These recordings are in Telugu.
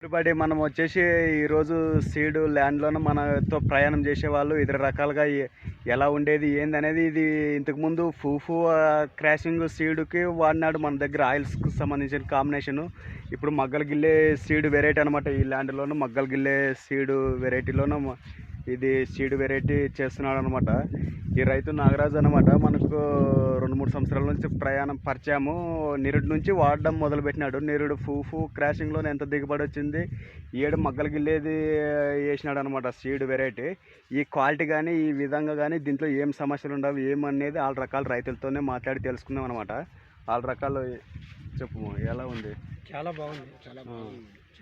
ఎవ్రీబడి మనం వచ్చేసి ఈరోజు సీడ్ ల్యాండ్లోనే మనతో ప్రయాణం చేసేవాళ్ళు ఇతర రకాలుగా ఎలా ఉండేది ఏందనేది ఇది ఇంతకుముందు ఫూఫు క్రాషింగ్ సీడ్కి వాడినాడు మన దగ్గర ఆయిల్స్కి సంబంధించిన కాంబినేషను. ఇప్పుడు మగ్గల గిల్లే సీడ్ వెరైటీ అనమాట. ఈ ల్యాండ్లోనూ మగ్గల గిల్లే సీడ్ వెరైటీలోనూ ఇది సీడ్ వెరైటీ చేస్తున్నాడు అనమాట. ఈ రైతు నాగరాజు అనమాట. మనకు 2-3 సంవత్సరాల నుంచి పరిచయము. నిరుడు నుంచి వాడడం మొదలుపెట్టినాడు. నిరుడు ఫూఫు క్రాషింగ్లోనే ఎంత దిగుబడి వచ్చింది, ఏడు మగ్గలు గిల్లేది వేసినాడు అనమాట సీడ్ వెరైటీ. ఈ క్వాలిటీ కానీ ఈ విధంగా కానీ దీంట్లో ఏం సమస్యలు ఉండవు ఏమనేది ఆల్ రకాల రైతులతోనే మాట్లాడి తెలుసుకుందాం అనమాట. ఆల్ రకాలు చెప్పు ఎలా ఉంది? చాలా బాగుంది,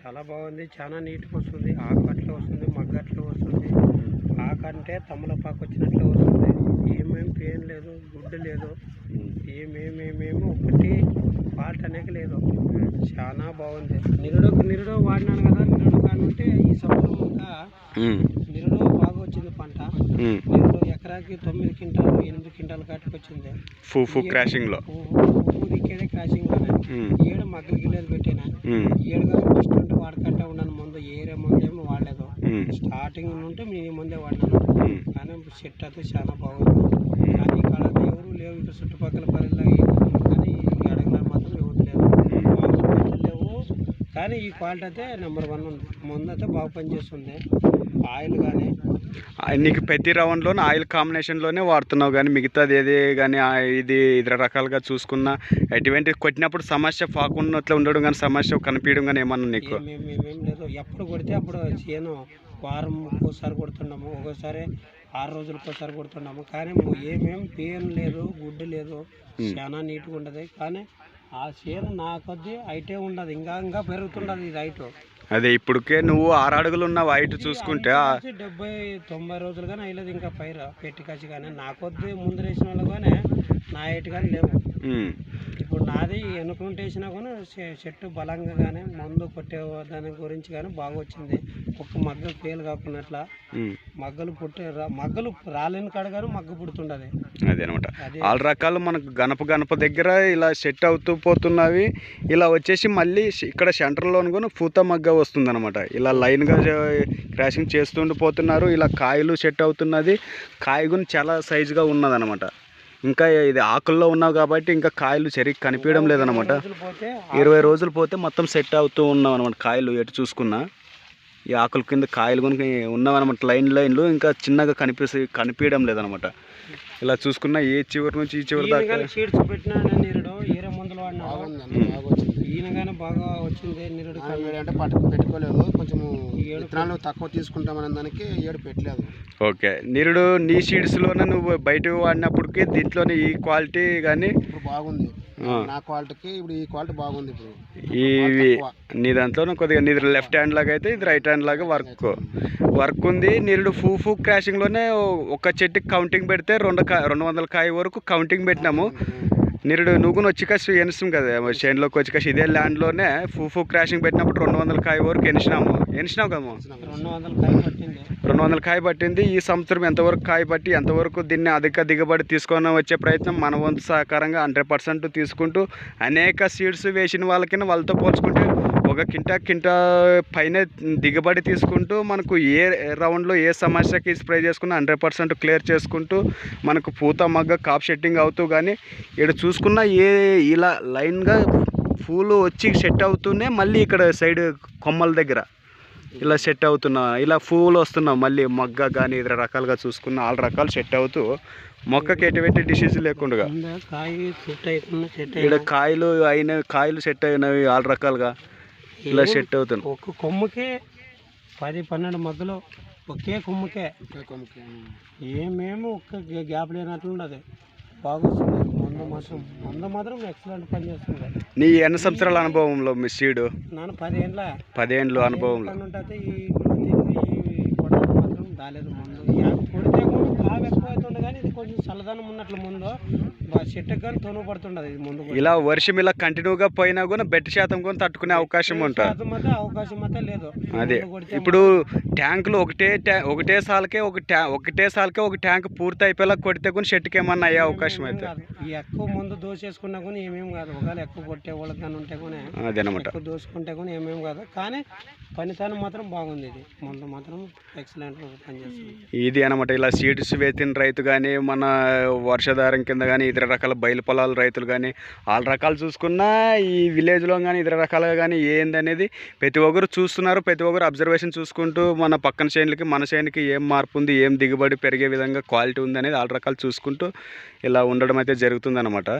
చాలా బాగుంది. చాలా నీట్గా వస్తుంది. ఆకట్లో వస్తుంది, మగ్గట్లో వస్తుంది. ఆకంటే తమలపాకు వచ్చినట్లు వస్తుంది. ఏమేమి పెయిన్ లేదు, గుడ్డు లేదు, ఏమేమేమేమి ఒకటి ఫాల్ట్ అనేది లేదు. చాలా బాగుంది. నిరుడు వాడినాను కదా. నిరుడు కానుంటే ఈ సంవత్సరం ఇంకా నిరుడు బాగా వచ్చింది పంట. నిరుడు ఎకరాకి 9 క్వింటాలు 8 క్వింటాలు కాటికి వచ్చింది. ఫూఫు క్రాషింగ్లో దిక్కేదే క్రాషింగ్లోనే 7 మగ్గలు గిల్లేది పెట్టినా. 7 కానీ ఫస్ట్ ఉంటే వాడకంటే ఉన్నాను. ముందు ఏరే ముందేమో వాడలేదు. స్టార్టింగ్ నుండి నేను ముందే వాడినాను. కానీ సెట్ అయితే చాలా బాగుంది. కానీ ఇక్కడ ఎవరు లేవు. ఇక్కడ చుట్టుపక్కల పల్లెల్లో కానీ ఈ అడగల మాత్రం ఎవరు లేవు. కానీ ఈ క్వాలిటీ అయితే నెంబర్ 1 ఉంది. ముందు అయితే బాగా పనిచేస్తుంది. ఆయిల్ కానీ నీకు ప్రతి రౌండ్లోనే ఆయిల్ కాంబినేషన్లోనే వాడుతున్నావు, కానీ మిగతాది ఏది కానీ ఇది ఇతర రకాలుగా చూసుకున్నా ఎటువంటి కొట్టినప్పుడు సమస్య పాకున్నట్లు ఉండడం కానీ సమస్య కనిపించడం కానీ ఏమన్నా నీకు? ఏమేం లేదు. ఎప్పుడు కొడితే అప్పుడు చేను వారం ఒక్కోసారి కొడుతున్నాము, ఒక్కోసారి 6 రోజులకు ఒకసారి కొడుతున్నాము. కానీ ఏమేం పెయిన్ లేదు, గుడ్డు లేదు, చాలా నీట్గా ఉండదు. కానీ ఆ చేను నా కొద్దీ హైటే ఉండదు, ఇంకా పెరుగుతుండదు ఇది హైట్. అదే ఇప్పటికే నువ్వు 6 అడుగులు ఉన్నావు హైట్ చూసుకుంటే 70-90 రోజులు కానీ అయ్యలేదు ఇంకా పైరు పెట్టి కాచి. కానీ నా కొద్ది ముందు వేసిన వాళ్ళు కానీ నా హైట్ కానీ లేవు. ఇప్పుడు నాది ఎన్నుకుంటే వేసినా కానీ చెట్టు బలంగా కానీ మందు కొట్టే దాని గురించి కానీ బాగా వచ్చింది. ఒక్క మగ్గలు ఫెయిల్ కాకున్నట్ల మగ్గలు రాలేని కాడ కానీ మగ్గ పుడుతుండదు. అదే అనమాట. ఆల్ రకాలు మనకు గణప దగ్గర ఇలా సెట్ అవుతూ పోతున్నవి. ఇలా వచ్చేసి మళ్ళీ ఇక్కడ సెంటర్లోని కూడా పూత మగ్గ వస్తుంది అనమాట. ఇలా లైన్గా క్రాషింగ్ చేస్తుండిపోతున్నారు. ఇలా కాయలు సెట్ అవుతున్నది. కాయ కూడా చాలా సైజుగా ఉన్నదనమాట. ఇంకా ఇది ఆకుల్లో ఉన్నావు కాబట్టి ఇంకా కాయలు సరిగ్గా కనిపించడం లేదనమాట. 20 రోజులు పోతే మొత్తం సెట్ అవుతూ ఉన్నాం అనమాట. కాయలు ఎటు చూసుకున్నా ఈ ఆకుల కింద కాయలు కూడా ఉన్నామన్నమాట. లైన్లు ఇంకా చిన్నగా కనిపించడం లేదనమాట. ఇలా చూసుకున్నా ఏ చివరి నుంచి ఈ చివరి దాకా సీడ్స్ పెట్టినాడు. నిరుడు ఏరే మందులు వాడినాడు. ఈయన కానీ బాగా వచ్చింది. నిరుడు అంటే పెట్టుకోలేదు. కొంచెం విత్తనాలు తక్కువ తీసుకుంటామనే దానికి 7 పెట్టలేదు. ఓకే. నిరుడు నీ సీడ్స్లోనే నువ్వు బయట వాడినప్పటికీ దీంట్లోనే ఈ క్వాలిటీ కానీ ఇప్పుడు బాగుంది. నా క్వాలిటీకి ఇప్పుడు ఈ క్వాలిటీ బాగుంది. ఇప్పుడు ఇవి నీ దాంట్లో కొద్దిగా నీ లెఫ్ట్ హ్యాండ్ లాగా అయితే ఇది రైట్ హ్యాండ్ లాగా వర్క్ ఉంది. నిరుడు ఫూఫు క్రాషింగ్లోనే ఒక చెట్టుకి కౌంటింగ్ పెడితే 200 కాయ వరకు కౌంటింగ్ పెట్టినాము. నిరుడు నువ్వు వచ్చి ఎనిస్తాం కదా చేనులోకి వచ్చి ఇదే ల్యాండ్లోనే ఫూఫు క్రాషింగ్ పెట్టినప్పుడు 200 కాయ వరకు ఎనిసినావు కదా. 200 కాయ పట్టింది. ఈ సంవత్సరం ఎంతవరకు కాయ పట్టి ఎంతవరకు దీన్ని అధిక దిగుబడి తీసుకొని వచ్చే ప్రయత్నం మన వంతు సహకారంగా 100% తీసుకుంటూ అనేక సీడ్స్ వేసిన వాళ్ళతో పోల్చుకుంటే ఒక కింటా పైన దిగుబడి తీసుకుంటూ మనకు ఏ రౌండ్లో ఏ సమస్యకి స్ప్రే చేసుకున్నా 100% క్లియర్ చేసుకుంటూ మనకు పూత మగ్గ కాప్ సెట్టింగ్ అవుతూ కానీ ఇక్కడ చూసుకున్న ఇలా లైన్గా పూలు వచ్చి సెట్ అవుతూనే మళ్ళీ ఇక్కడ సైడ్ కొమ్మల దగ్గర ఇలా సెట్ అవుతున్నా ఇలా పూలు వస్తున్నావు. మళ్ళీ మగ్గ కానీ ఇతర రకాలుగా చూసుకున్న ఆల్ రకాలు సెట్ అవుతూ మొక్కకి ఎటువంటి డిసీజ్ లేకుండా ఇక్కడ కాయలు సెట్ అయినవి ఆల్ రకాలుగా ఇలా సెట్ అవుతుంది. ఒక కొమ్మకే 10-12 మగ్గలు ఒకే కొమ్మకే ఏమేమి ఒక్క గ్యాప్ లేనట్లు ఉండదు. బాగా వస్తుంది. మందు మాత్రం ఎక్సలెంట్ పని చేస్తుంది. నీ ఎన్ని సంవత్సరాల అనుభవంలో మీ సీడు? నేను 10 ఏళ్ళ అనుభవంలో ఈ కొడలు మాత్రం దాలేదు ముందు కొడితే కూడా కావు ఎక్కువ అవుతుంది, కానీ ఇది కొంచెం చల్లదనం ఉన్నట్లు ముందు చెట్టుకు కానీ తొనుగు పడుతుండదు ఇది ముందు ఇలా వర్షం ఇలా కంటిన్యూగా పోయినా కూడా బెట్ట శాతం కూడా తట్టుకునే అవకాశం ఉంటుంది. అవకాశం అయితే లేదు. అదే ఇప్పుడు ట్యాంకులు ఒకటే సాలకే ఒక ట్యాంక్ పూర్తి అయిపోయేలా కొడితే కూడా చెట్టుకి ఏమన్నా అయ్యే అవకాశం అయితే ఈ ఎక్కువ ముందు దోసేసుకున్నా కూడా ఏమేమి కాదు. ఒకవేళ ఎక్కువ కొట్టే వాళ్ళకి కానీ ఉంటే కూడా అదేనమాట, ఎక్కువ దోసుకుంటే కూడా ఏమేమి కాదు. కానీ పనితనం మాత్రం బాగుంది, ఇది ముందు మాత్రం ఎక్సలెంట్ పనిచేస్తుంది ఇది అనమాట. ఇలా సీడ్స్ వేసిన రైతు కానీ మన వర్షాధారం కింద కానీ ఇతర రకాల బయలు పొలాల రైతులు కానీ వాళ్ళ రకాలు చూసుకున్నా ఈ విలేజ్లో కానీ ఇతర రకాలుగా కానీ ఏందనేది ప్రతి ఒక్కరు చూస్తున్నారు. ప్రతి ఒక్కరు అబ్జర్వేషన్ చూసుకుంటూ మన పక్కన చేనులకి మన చేనుకి ఏం మార్పు ఉంది, ఏం దిగుబడి పెరిగే విధంగా క్వాలిటీ ఉంది అనేది వాళ్ళ రకాలు చూసుకుంటూ ఇలా ఉండడం అయితే జరుగుతుంది అనమాట.